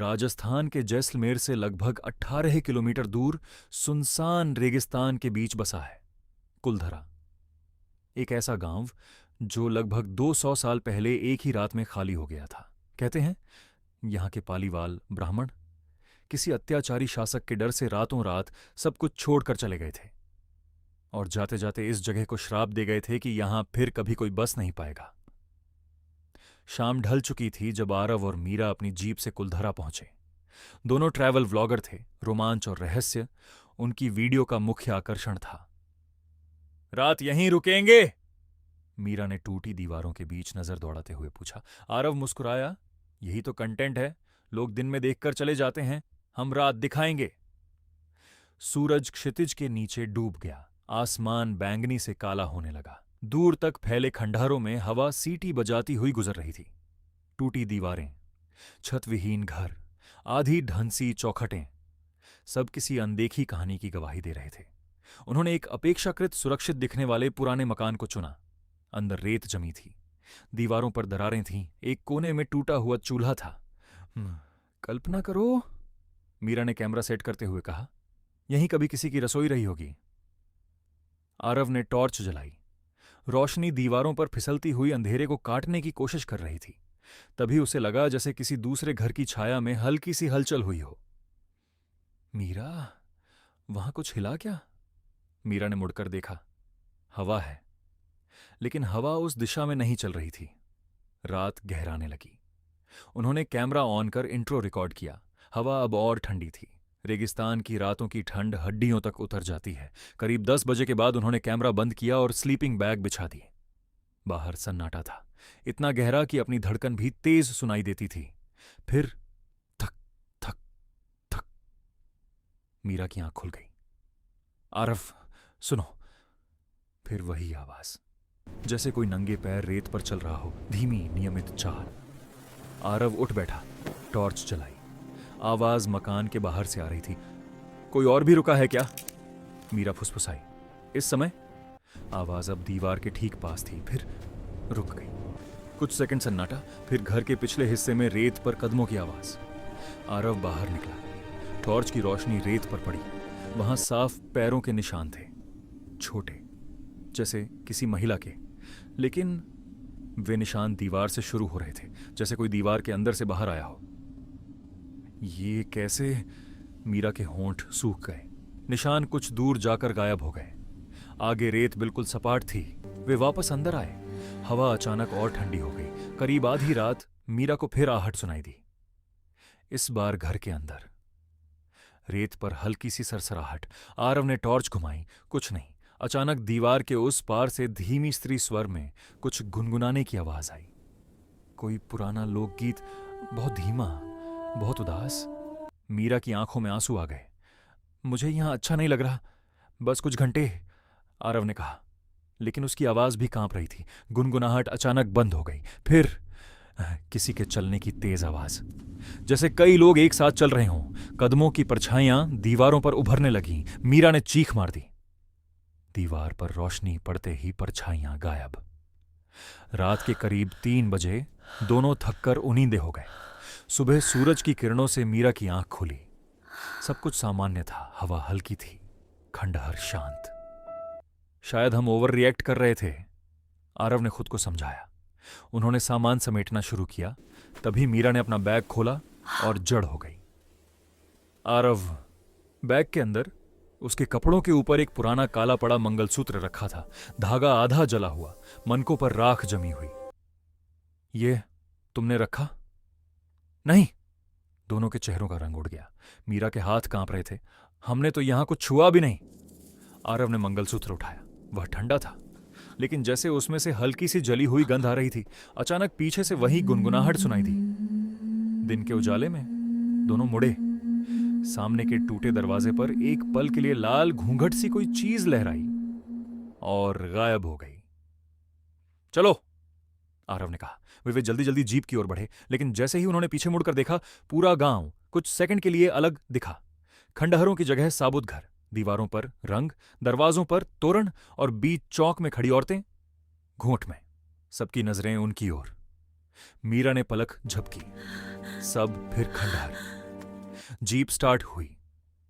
राजस्थान के जैसलमेर से लगभग 18 किलोमीटर दूर सुनसान रेगिस्तान के बीच बसा है कुलधरा। एक ऐसा गांव जो लगभग 200 साल पहले एक ही रात में खाली हो गया था। कहते हैं यहां के पालीवाल ब्राह्मण किसी अत्याचारी शासक के डर से रातों रात सब कुछ छोड़कर चले गए थे और जाते जाते इस जगह को श्राप दे गए थे कि यहां फिर कभी कोई बस नहीं पाएगा। शाम ढल चुकी थी जब आरव और मीरा अपनी जीप से कुलधरा पहुंचे। दोनों ट्रैवल व्लॉगर थे। रोमांच और रहस्य उनकी वीडियो का मुख्य आकर्षण था। रात यहीं रुकेंगे? मीरा ने टूटी दीवारों के बीच नजर दौड़ाते हुए पूछा। आरव मुस्कुराया। यही तो कंटेंट है, लोग दिन में देखकर चले जाते हैं, हम रात दिखाएंगे। सूरज क्षितिज के नीचे डूब गया। आसमान बैंगनी से काला होने लगा। दूर तक फैले खंडहरों में हवा सीटी बजाती हुई गुजर रही थी। टूटी दीवारें, छतविहीन घर, आधी ढंसी चौखटें, सब किसी अनदेखी कहानी की गवाही दे रहे थे। उन्होंने एक अपेक्षाकृत सुरक्षित दिखने वाले पुराने मकान को चुना। अंदर रेत जमी थी, दीवारों पर दरारें थीं, एक कोने में टूटा हुआ चूल्हा था। कल्पना करो, मीरा ने कैमरा सेट करते हुए कहा, यहीं कभी किसी की रसोई रही होगी। आरव ने टॉर्च जलाई। रोशनी दीवारों पर फिसलती हुई अंधेरे को काटने की कोशिश कर रही थी। तभी उसे लगा जैसे किसी दूसरे घर की छाया में हल्की सी हलचल हुई हो। मीरा, वहां कुछ हिला क्या? मीरा ने मुड़कर देखा। हवा है, लेकिन हवा उस दिशा में नहीं चल रही थी। रात गहराने लगी। उन्होंने कैमरा ऑन कर इंट्रो रिकॉर्ड किया। हवा अब और ठंडी थी। रेगिस्तान की रातों की ठंड हड्डियों तक उतर जाती है। करीब 10 बजे के बाद उन्होंने कैमरा बंद किया और स्लीपिंग बैग बिछा दी। बाहर सन्नाटा था, इतना गहरा कि अपनी धड़कन भी तेज सुनाई देती थी। फिर थक थक थक। मीरा की आंख खुल गई। आरव, सुनो। फिर वही आवाज, जैसे कोई नंगे पैर रेत पर चल रहा हो, धीमी नियमित चाल। आरव उठ बैठा, टॉर्च जलाई। आवाज मकान के बाहर से आ रही थी। कोई और भी रुका है क्या? मीरा फुसफुसाई। इस समय? आवाज अब दीवार के ठीक पास थी, फिर रुक गई। कुछ सेकंड सन्नाटा, फिर घर के पिछले हिस्से में रेत पर कदमों की आवाज। आरव बाहर निकला। टॉर्च की रोशनी रेत पर पड़ी। वहां साफ पैरों के निशान थे, छोटे, जैसे किसी महिला के, लेकिन वे निशान दीवार से शुरू हो रहे थे, जैसे कोई दीवार के अंदर से बाहर आया हो। ये कैसे? मीरा के होंठ सूख गए। निशान कुछ दूर जाकर गायब हो गए। आगे रेत बिल्कुल सपाट थी। वे वापस अंदर आए। हवा अचानक और ठंडी हो गई। करीब आधी रात मीरा को फिर आहट सुनाई दी। इस बार घर के अंदर रेत पर हल्की सी सरसराहट। आरव ने टॉर्च घुमाई। कुछ नहीं। अचानक दीवार के उस पार से धीमी स्त्री स्वर में कुछ गुनगुनाने की आवाज आई। कोई पुराना लोकगीत, बहुत धीमा, बहुत उदास। मीरा की आंखों में आंसू आ गए। मुझे यहां अच्छा नहीं लग रहा, बस कुछ घंटे, आरव ने कहा। लेकिन उसकी आवाज भी कांप रही थी। गुनगुनाहट अचानक बंद हो गई। फिर किसी के चलने की तेज आवाज, जैसे कई लोग एक साथ चल रहे हों। कदमों की परछाइयां दीवारों पर उभरने लगीं। मीरा ने चीख मार दी। दीवार पर रोशनी पड़ते ही परछाइयां गायब। रात के करीब 3 बजे दोनों थककर उन्नींदे हो गए। सुबह सूरज की किरणों से मीरा की आंख खुली। सब कुछ सामान्य था। हवा हल्की थी, खंडहर शांत। शायद हम ओवर रिएक्ट कर रहे थे, आरव ने खुद को समझाया। उन्होंने सामान समेटना शुरू किया। तभी मीरा ने अपना बैग खोला और जड़ हो गई। आरव, बैग के अंदर उसके कपड़ों के ऊपर एक पुराना काला पड़ा मंगलसूत्र रखा था। धागा आधा जला हुआ, मनकों पर राख जमी हुई। ये तुमने रखा? नहीं। दोनों के चेहरों का रंग उड़ गया। मीरा के हाथ कांप रहे थे। हमने तो यहां कुछ छुआ भी नहीं। आरव ने मंगलसूत्र उठाया। वह ठंडा था, लेकिन जैसे उसमें से हल्की सी जली हुई गंध आ रही थी। अचानक पीछे से वही गुनगुनाहट सुनाई दी। दिन के उजाले में दोनों मुड़े। सामने के टूटे दरवाजे पर एक पल के लिए लाल घूंघट सी कोई चीज लहराई और गायब हो गई। चलो, आरव ने कहा। वे जल्दी जल्दी जीप की ओर बढ़े, लेकिन जैसे ही उन्होंने पीछे मुड़कर देखा, पूरा गांव कुछ सेकंड के लिए अलग दिखा। खंडहरों की जगह साबुत घर, दीवारों पर रंग, दरवाजों पर तोरण और बीच चौक में खड़ी औरतें, घूंट में। सबकी नजरें उनकी ओर। मीरा ने पलक झपकी। सब फिर खंडहर। जीप स्टार्ट हुई।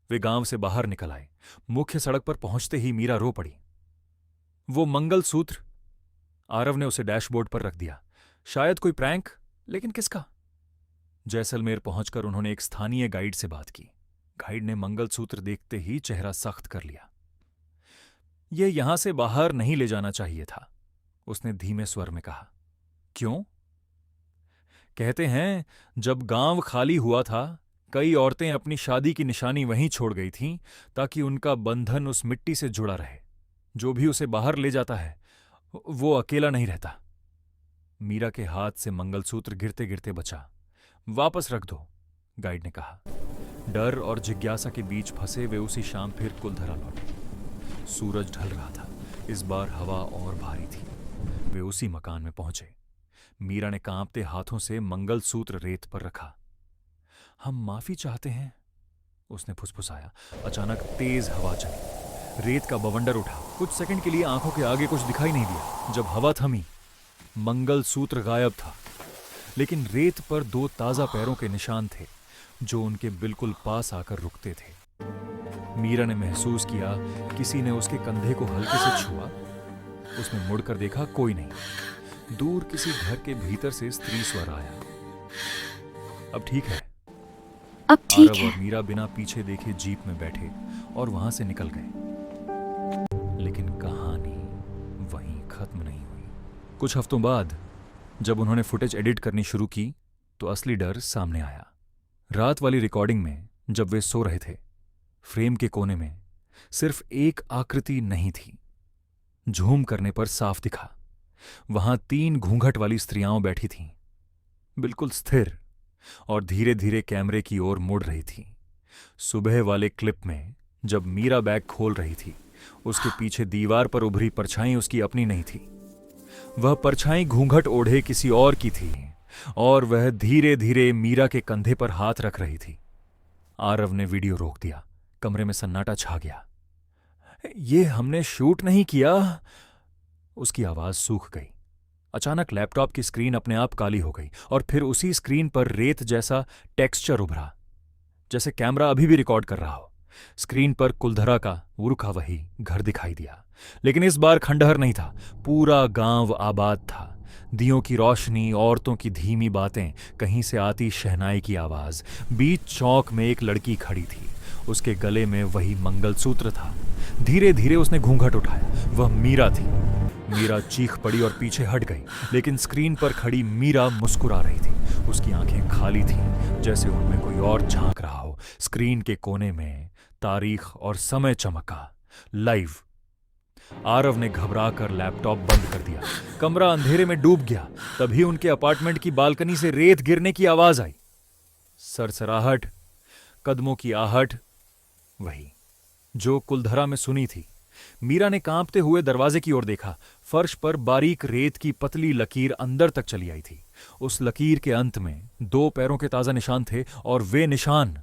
वे गांव से बाहर निकल आए। मुख्य सड़क पर पहुंचते ही मीरा रो पड़ी। वो मंगलसूत्र। आरव ने उसे डैशबोर्ड पर रख दिया। शायद कोई प्रैंक, लेकिन किसका? जैसलमेर पहुंचकर उन्होंने एक स्थानीय गाइड से बात की। गाइड ने मंगलसूत्र देखते ही चेहरा सख्त कर लिया। यह यहां से बाहर नहीं ले जाना चाहिए था, उसने धीमे स्वर में कहा। क्यों? कहते हैं जब गांव खाली हुआ था, कई औरतें अपनी शादी की निशानी वहीं छोड़ गई थीं ताकि उनका बंधन उस मिट्टी से जुड़ा रहे। जो भी उसे बाहर ले जाता है वो अकेला नहीं रहता। मीरा के हाथ से मंगलसूत्र गिरते गिरते बचा। वापस रख दो, गाइड ने कहा। डर और जिज्ञासा के बीच फंसे वे उसी शाम फिर कुलधरा लौटे। सूरज ढल रहा था। इस बार हवा और भारी थी। वे उसी मकान में पहुंचे। मीरा ने कांपते हाथों से मंगलसूत्र रेत पर रखा। हम माफी चाहते हैं, उसने फुसफुसाया। अचानक तेज हवा चली। रेत का बवंडर उठा। कुछ सेकंड के लिए आंखों के आगे कुछ दिखाई नहीं दिया। जब हवा थमी, मंगलसूत्र गायब था, लेकिन रेत पर 2 ताजा पैरों के निशान थे जो उनके बिल्कुल पास आकर रुकते थे। मीरा ने महसूस किया किसी ने उसके कंधे को हल्के से छुआ। उसने मुड़कर देखा, कोई नहीं। दूर किसी घर के भीतर से स्त्री स्वर आया। अब ठीक है। अब ठीक आरव है। और मीरा बिना पीछे देखे जीप में बैठे और वहां से निकल गए। लेकिन कहानी वहीं खत्म नहीं हुई। कुछ हफ्तों बाद जब उन्होंने फुटेज एडिट करनी शुरू की तो असली डर सामने आया। रात वाली रिकॉर्डिंग में जब वे सो रहे थे, फ्रेम के कोने में सिर्फ एक आकृति नहीं थी। झूम करने पर साफ दिखा। वहां 3 घूंघट वाली स्त्रियां बैठी थीं, बिल्कुल स्थिर, और धीरे धीरे कैमरे की ओर मुड़ रही थीं। सुबह वाले क्लिप में जब मीरा बैग खोल रही थी, उसके पीछे दीवार पर उभरी परछाई उसकी अपनी नहीं थी। वह परछाई घूंघट ओढ़े किसी और की थी, और वह धीरे धीरे मीरा के कंधे पर हाथ रख रही थी। आरव ने वीडियो रोक दिया। कमरे में सन्नाटा छा गया। ये हमने शूट नहीं किया। उसकी आवाज सूख गई। अचानक लैपटॉप की स्क्रीन अपने आप काली हो गई और फिर उसी स्क्रीन पर रेत जैसा टेक्सचर उभरा, जैसे कैमरा अभी भी रिकॉर्ड कर रहा हो। स्क्रीन पर कुलधरा का उरुखा वही घर दिखाई दिया, लेकिन इस बार खंडहर नहीं था। पूरा गांव आबाद था। दियों की रोशनी, औरतों की धीमी बातें, कहीं से आती शहनाई की आवाज। बीच चौक में एक लड़की खड़ी थी। उसके गले में वही मंगलसूत्र था। धीरे धीरे उसने घूंघट उठाया। वह मीरा थी। मीरा चीख पड़ी और पीछे हट गई, लेकिन स्क्रीन पर खड़ी मीरा मुस्कुरा रही थी। उसकी आंखें खाली थीं, जैसे उनमें कोई और झांक रहा हो। स्क्रीन के कोने में तारीख और समय चमका। लाइव। आरव ने घबराकर लैपटॉप बंद कर दिया। कमरा अंधेरे में डूब गया। तभी उनके अपार्टमेंट की बालकनी से रेत गिरने की आवाज आई। सरसराहट, कदमों की आहट, वही जो कुलधरा में सुनी थी। मीरा ने कांपते हुए दरवाजे की ओर देखा। फर्श पर बारीक रेत की पतली लकीर अंदर तक चली आई थी। उस लकीर के अंत में 2 पैरों के ताजा निशान थे, और वे निशान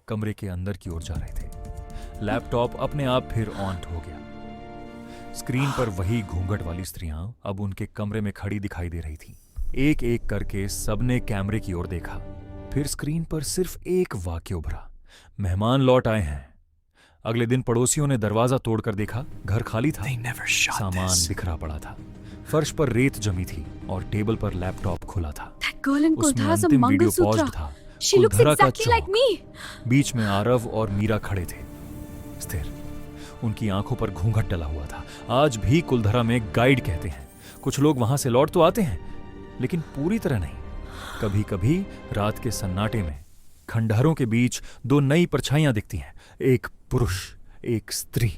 कमरे के अंदर की ओर जा रहे थे। लैपटॉप अपने आप फिर ऑन हो गया। स्क्रीन पर वही घूंघट वाली स्त्रियां अब उनके कमरे में खड़ी दिखाई दे रही थीं। एक एक करके सबने कैमरे की ओर देखा। फिर स्क्रीन पर सिर्फ एक वाक्य उभरा, मेहमान लौट आए हैं। अगले दिन पड़ोसियों ने दरवाजा तोड़कर देखा, घर खाली था। सामान बिखरा पड़ा था। फर्श पर रेत जमी थी और टेबल पर लैपटॉप खुला था। उसमें अंतिम वीडियो पॉज्ड था। कुलधरा का चौक। बीच में आरव और मीरा खड़े थे, स्थिर। उनकी आंखों पर घूंघट डला हुआ था। आज भी कुलधरा में गाइड कहते हैं। कुछ लोग वहां से लौट तो आते हैं, लेकिन पूरी तरह नहीं। कभी कभी रात के सन्नाटे में खंडहरों के बीच 2 नई परछाइयां दिखती हैं, एक पुरुष, एक स्त्री।